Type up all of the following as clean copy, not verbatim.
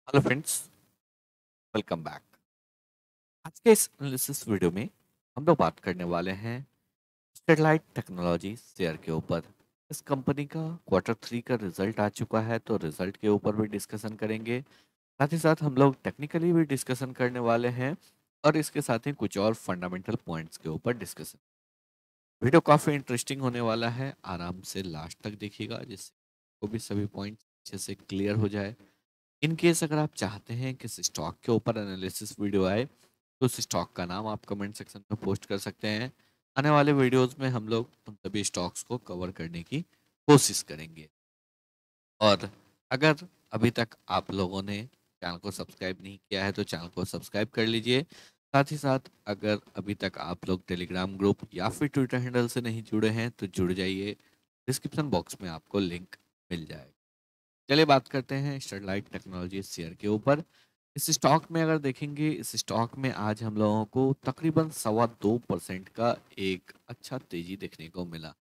Hello friends, welcome back. आज के इस एनालिसिस वीडियो में हम लोग बात करने वाले हैं स्टेरलाइट टेक्नोलॉजी शेयर के ऊपर। इस कंपनी का क्वार्टर 3 का रिजल्ट आ चुका है, तो रिजल्ट के ऊपर भी डिस्कशन करेंगे। साथ ही साथ हम लोग टेक्निकली भी डिस्कशन करने वाले हैं और इसके साथ ही कुछ और फंडामेंटल पॉइंट्स के ऊपर डिस्कशन। वीडियो काफ़ी इंटरेस्टिंग होने वाला है, आराम से लास्ट तक देखिएगा जिससे को भी सभी पॉइंट्स अच्छे से क्लियर हो जाए। इन केस अगर आप चाहते हैं कि इस स्टॉक के ऊपर एनालिसिस वीडियो आए तो उस स्टॉक का नाम आप कमेंट सेक्शन में पोस्ट कर सकते हैं। आने वाले वीडियोस में हम लोग उन सभी स्टॉक्स को कवर करने की कोशिश करेंगे। और अगर अभी तक आप लोगों ने चैनल को सब्सक्राइब नहीं किया है तो चैनल को सब्सक्राइब कर लीजिए। साथ ही साथ अगर अभी तक आप लोग टेलीग्राम ग्रुप या फिर ट्विटर हैंडल से नहीं जुड़े हैं तो जुड़ जाइए। डिस्क्रिप्शन बॉक्स में आपको लिंक मिल जाएगा। चलिए बात करते हैं स्टरलाइट टेक्नोलॉजी शेयर के ऊपर। इस स्टॉक में अगर देखेंगे, इस स्टॉक में आज हम लोगों को तकरीबन 2.25% का एक अच्छा तेजी देखने को मिला।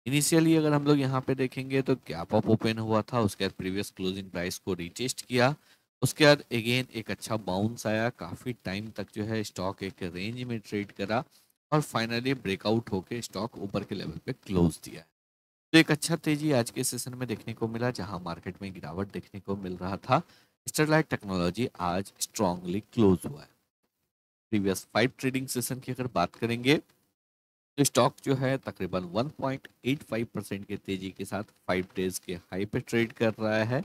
इनिशियली अगर हम लोग यहाँ पे देखेंगे तो गैप अप ओपन हुआ था, उसके बाद प्रीवियस क्लोजिंग प्राइस को रीटेस्ट किया। उसके बाद अगेन एक अच्छा बाउंस आया, काफ़ी टाइम तक जो है स्टॉक एक रेंज में ट्रेड करा और फाइनली ब्रेकआउट होके स्टॉक ऊपर के लेवल पे क्लोज दिया। तो एक अच्छा तेजी आज के सेशन में देखने को मिला, जहां मार्केट में गिरावट देखने को मिल रहा था। स्टरलाइट टेक्नोलॉजी आज स्ट्रांगली क्लोज हुआ है। प्रीवियस 5 ट्रेडिंग सेशन की अगर बात करेंगे तो स्टॉक जो है तकरीबन 1.85% के तेजी के साथ 5 डेज के हाई पे ट्रेड कर रहा है।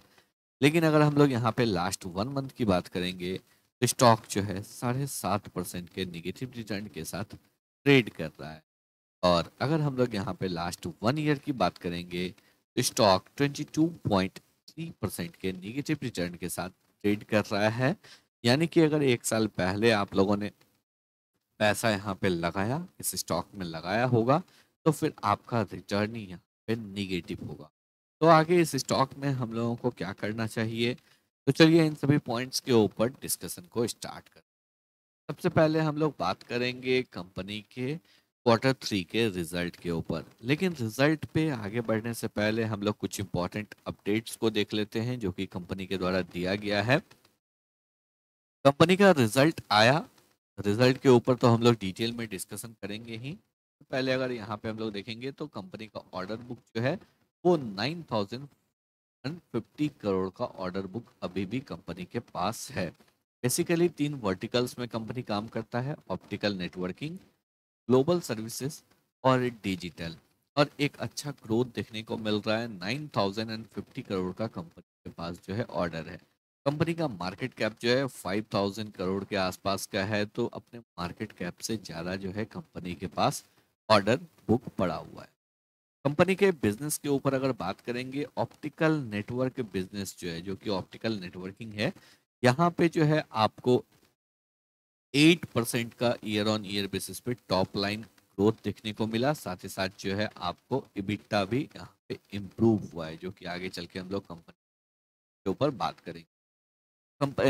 लेकिन अगर हम लोग यहाँ पे लास्ट 1 मंथ की बात करेंगे तो स्टॉक जो है 7.5% के निगेटिव रिटर्न के साथ ट्रेड कर रहा है। और अगर हम लोग यहाँ पे लास्ट 1 ईयर की बात करेंगे तो स्टॉक 22.3% के निगेटिव रिटर्न के साथ ट्रेड कर रहा है। यानी कि अगर 1 साल पहले आप लोगों ने पैसा यहाँ पे लगाया, इस स्टॉक में लगाया होगा, तो फिर आपका रिटर्न ही यहाँ पे निगेटिव होगा। तो आगे इस स्टॉक में हम लोगों को क्या करना चाहिए, तो चलिए इन सभी पॉइंट्स के ऊपर डिस्कशन को स्टार्ट करें। सबसे पहले हम लोग बात करेंगे कंपनी के क्वार्टर 3 के रिजल्ट के ऊपर। लेकिन रिजल्ट पे आगे बढ़ने से पहले हम लोग कुछ इंपॉर्टेंट अपडेट्स को देख लेते हैं जो कि कंपनी के द्वारा दिया गया है। कंपनी का रिजल्ट आया, रिजल्ट के ऊपर तो हम लोग डिटेल में डिस्कशन करेंगे ही। पहले अगर यहाँ पे हम लोग देखेंगे तो कंपनी का ऑर्डर बुक जो है वो 9,150 करोड़ का ऑर्डर बुक अभी भी कंपनी के पास है। बेसिकली 3 वर्टिकल्स में कंपनी काम करता है: ऑप्टिकल नेटवर्किंग, ग्लोबल सर्विसेज और डिजिटल। और एक अच्छा ग्रोथ देखने को मिल रहा है। 9,050 करोड़ का कंपनी के पास जो है ऑर्डर है। कंपनी का मार्केट कैप जो है 5,000 करोड़ के आसपास का है, तो अपने मार्केट कैप से ज़्यादा जो है कंपनी के पास ऑर्डर बुक पड़ा हुआ है। कंपनी के बिजनेस के ऊपर अगर बात करेंगे, ऑप्टिकल नेटवर्क बिजनेस जो है, जो कि ऑप्टिकल नेटवर्किंग है, यहाँ पे जो है आपको 8% का ईयर ऑन ईयर बेसिस पे टॉप लाइन ग्रोथ देखने को मिला। साथ ही साथ जो है आपको इबिटा भी यहाँ पे इम्प्रूव हुआ है, जो कि आगे चल के हम लोग कंपनी के ऊपर बात करेंगे।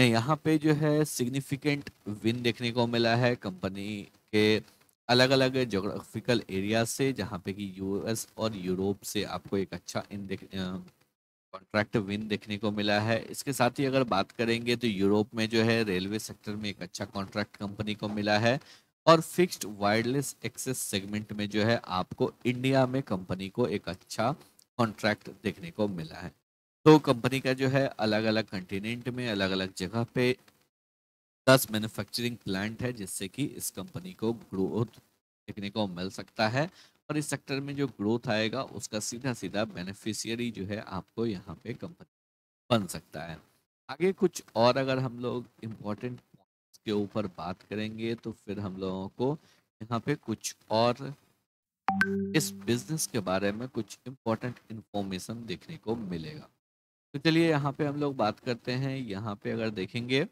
यहाँ पे जो है सिग्निफिकेंट विन देखने को मिला है कंपनी के अलग अलग जोग्राफिकल एरिया से, जहाँ पे कि यूएस और यूरोप से आपको एक अच्छा कॉन्ट्रैक्ट विन देखने को मिला है। इसके साथ ही अगर बात करेंगे तो यूरोप में जो है रेलवे सेक्टर में एक अच्छा कॉन्ट्रैक्ट कंपनी को मिला है। और फिक्स्ड वायरलेस एक्सेस सेगमेंट में जो है आपको इंडिया में कंपनी को एक अच्छा कॉन्ट्रैक्ट देखने को मिला है। तो कंपनी का जो है अलग अलग कंटिनेंट में अलग अलग जगह पे 10 मैन्युफैक्चरिंग प्लांट है, जिससे कि इस कंपनी को ग्रोथ देखने को मिल सकता है। और इस सेक्टर में जो ग्रोथ आएगा उसका सीधा सीधा बेनिफिशियरी जो है आपको यहाँ पे कंपनी बन सकता है। आगे कुछ और अगर हम लोग इम्पोर्टेंट पॉइंट्स के ऊपर बात करेंगे तो फिर हम लोगों को यहाँ पे कुछ और इस बिजनेस के बारे में कुछ इम्पोर्टेंट इंफॉर्मेशन देखने को मिलेगा। तो चलिए यहाँ पे हम लोग बात करते हैं। यहाँ पे अगर देखेंगे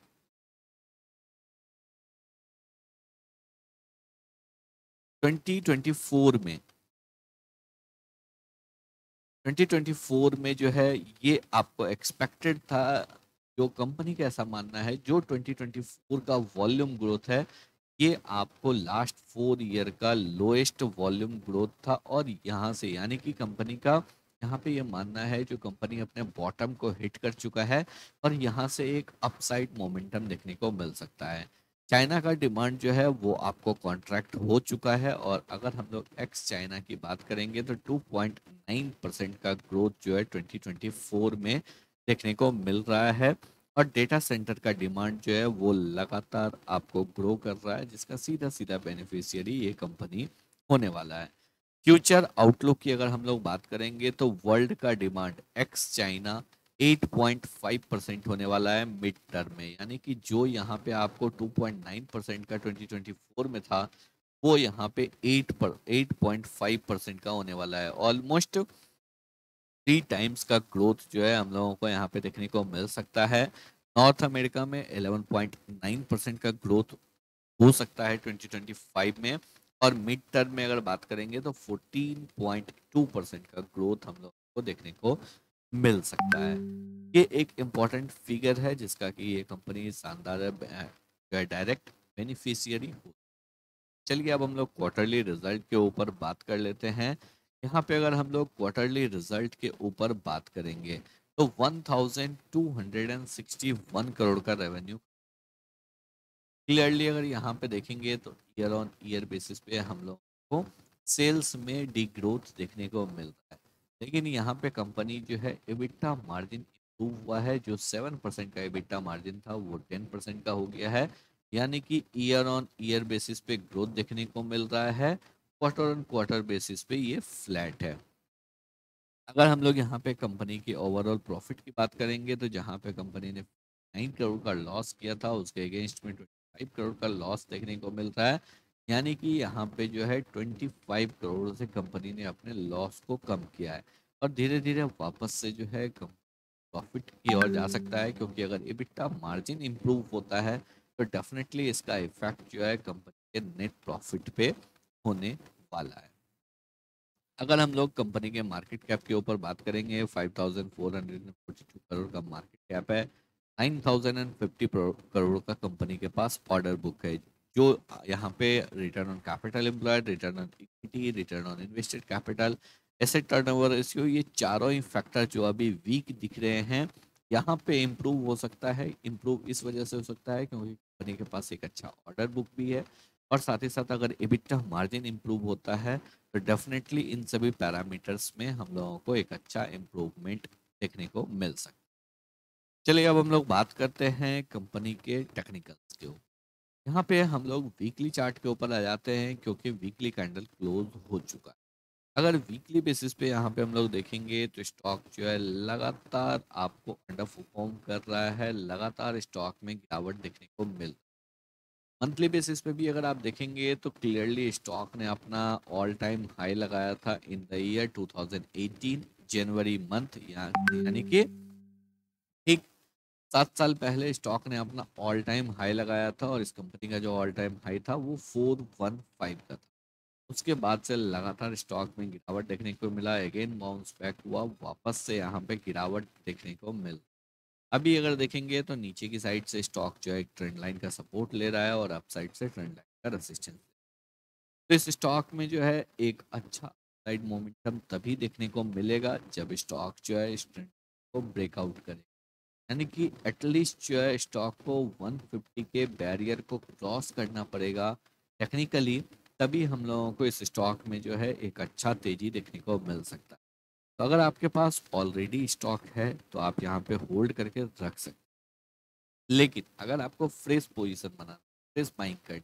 2024 में 2024 में जो है ये आपको एक्सपेक्टेड था। जो कंपनी का ऐसा मानना है, जो 2024 का वॉल्यूम ग्रोथ है ये आपको लास्ट 4 ईयर का लोएस्ट वॉल्यूम ग्रोथ था। और यहाँ से यानी कि कंपनी का यहाँ पे ये मानना है जो कंपनी अपने बॉटम को हिट कर चुका है और यहाँ से एक अपसाइड मोमेंटम देखने को मिल सकता है। चाइना का डिमांड जो है वो आपको कॉन्ट्रैक्ट हो चुका है और अगर हम लोग एक्स चाइना की बात करेंगे तो 2.9% का ग्रोथ जो है 2024 में देखने को मिल रहा है। और डेटा सेंटर का डिमांड जो है वो लगातार आपको ग्रो कर रहा है, जिसका सीधा सीधा बेनिफिशियरी ये कंपनी होने वाला है। फ्यूचर आउटलुक की अगर हम लोग बात करेंगे तो वर्ल्ड का डिमांड एक्स चाइना 8.5% होने वाला है मिड टर्म में, यानी कि जो यहाँ पे आपको 2.9% का 2024 में था वो यहाँ पे 8.5% का होने वाला है। ऑलमोस्ट 3 टाइम्स का ग्रोथ जो है हम लोगों को यहाँ पे देखने को मिल सकता है। नॉर्थ अमेरिका में 11.9% का ग्रोथ हो सकता है 2025 में, और मिड टर्म में अगर बात करेंगे तो 14.2% का ग्रोथ हम लोगों को देखने को मिल सकता है। ये एक इम्पॉर्टेंट फिगर है जिसका कि ये कंपनी शानदार डायरेक्ट बेनिफिशियरी हो। चलिए अब हम लोग क्वार्टरली रिजल्ट के ऊपर बात कर लेते हैं। यहाँ पे अगर हम लोग क्वार्टरली रिजल्ट के ऊपर बात करेंगे तो 1261 करोड़ का रेवेन्यू क्लियरली अगर यहाँ पे देखेंगे तो ईयर ऑन ईयर बेसिस पे हम लोग को सेल्स में डी ग्रोथ देखने को मिल रहा है। लेकिन यहाँ पे कंपनी जो है एबिटा मार्जिन इम्प्रूव हुआ है, जो 7% का एबिटा मार्जिन था वो 10% का हो गया है, यानी कि ईयर ऑन ईयर बेसिस पे ग्रोथ देखने को मिल रहा है। क्वार्टर ऑन क्वार्टर बेसिस पे ये फ्लैट है। अगर हम लोग यहाँ पे कंपनी की ओवरऑल प्रॉफिट की बात करेंगे तो जहाँ पे कंपनी ने 9 करोड़ का लॉस किया था उसके अगेंस्ट में 25 करोड़ का लॉस देखने को मिल रहा है, यानी कि यहाँ पे जो है 25 करोड़ से कंपनी ने अपने लॉस को कम किया है और धीरे धीरे वापस से जो है प्रॉफिट की ओर जा सकता है, क्योंकि अगर EBITDA मार्जिन इम्प्रूव होता है तो डेफिनेटली इसका इफेक्ट जो है कंपनी के नेट प्रॉफिट पे होने वाला है। अगर हम लोग कंपनी के मार्केट कैप के ऊपर बात करेंगे 5442 करोड़ का मार्केट कैप है। 9050 करोड़ का कंपनी के पास ऑर्डर बुक है, जो यहाँ पे return on capital employed, return on equity, return on invested capital, asset turnover ratio, ये चारों ही फैक्टर जो अभी वीक दिख रहे हैं यहाँ पे इम्प्रूव हो सकता है। इम्प्रूव इस वजह से हो सकता है क्योंकि कंपनी के पास एक अच्छा ऑर्डर बुक भी है और साथ ही साथ अगर EBITDA मार्जिन इम्प्रूव होता है तो डेफिनेटली इन सभी पैरामीटर्स में हम लोगों को एक अच्छा इम्प्रूवमेंट देखने को मिल सकता है। चलिए अब हम लोग बात करते हैं कंपनी के टेक्निकल्स के ऊपर। यहाँ पे हम लोग वीकली चार्ट के ऊपर आ जाते हैं क्योंकि वीकली कैंडल क्लोज हो चुका है। अगर वीकली बेसिस पे यहाँ पे हम लोग देखेंगे तो स्टॉक जो है लगातार आपको अंडर परफॉर्म कर रहा है, लगातार स्टॉक में गिरावट देखने को मिल। मंथली बेसिस पे भी अगर आप देखेंगे तो क्लियरली स्टॉक ने अपना ऑल टाइम हाई लगाया था in the year 2018 January month, यानी कि ठीक 7 साल पहले स्टॉक ने अपना ऑल टाइम हाई लगाया था और इस कंपनी का जो ऑल टाइम हाई था वो 415 का था। उसके बाद से लगातार स्टॉक में गिरावट देखने को मिला, अगेन बाउंस बैक हुआ, वापस से यहाँ पे गिरावट देखने को मिल। अभी अगर देखेंगे तो नीचे की साइड से स्टॉक जो है एक ट्रेंड लाइन का सपोर्ट ले रहा है और अप साइड से ट्रेंड लाइन का रेसिस्टेंस। तो इस स्टॉक में जो है एक अच्छा साइड मोमेंटम तभी देखने को मिलेगा जब स्टॉक जो है इस ट्रेंड को ब्रेकआउट करे, यानी कि एटलीस्ट जो है स्टॉक को 150 के बैरियर को क्रॉस करना पड़ेगा टेक्निकली, तभी हम लोगों को इस स्टॉक में जो है एक अच्छा तेजी देखने को मिल सकता है। तो अगर आपके पास ऑलरेडी स्टॉक है तो आप यहाँ पे होल्ड करके रख सकते हैं, लेकिन अगर आपको फ्रेश पोजीशन बनाना, फ्रेश बाइंग करनी,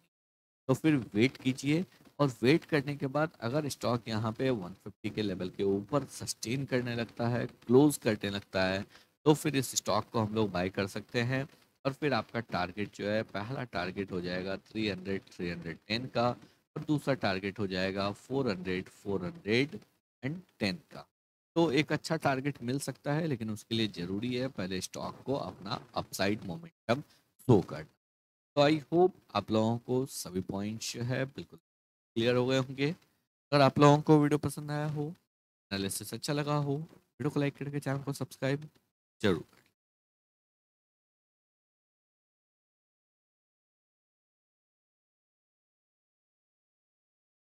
तो फिर वेट कीजिए और वेट करने के बाद अगर स्टॉक यहाँ पे 150 के लेवल के ऊपर सस्टेन करने लगता है, क्लोज करने लगता है, तो फिर इस स्टॉक को हम लोग बाय कर सकते हैं। और फिर आपका टारगेट जो है, पहला टारगेट हो जाएगा 310 का और दूसरा टारगेट हो जाएगा 410 का। तो एक अच्छा टारगेट मिल सकता है, लेकिन उसके लिए ज़रूरी है पहले स्टॉक को अपना अपसाइड मोमेंटम शो करना। तो आई होप आप लोगों को सभी पॉइंट्स जो है बिल्कुल क्लियर हो गए होंगे। अगर आप लोगों को वीडियो पसंद आया हो, एनालिसिस अच्छा लगा हो, वीडियो को लाइक करके चैनल को सब्सक्राइब जरूर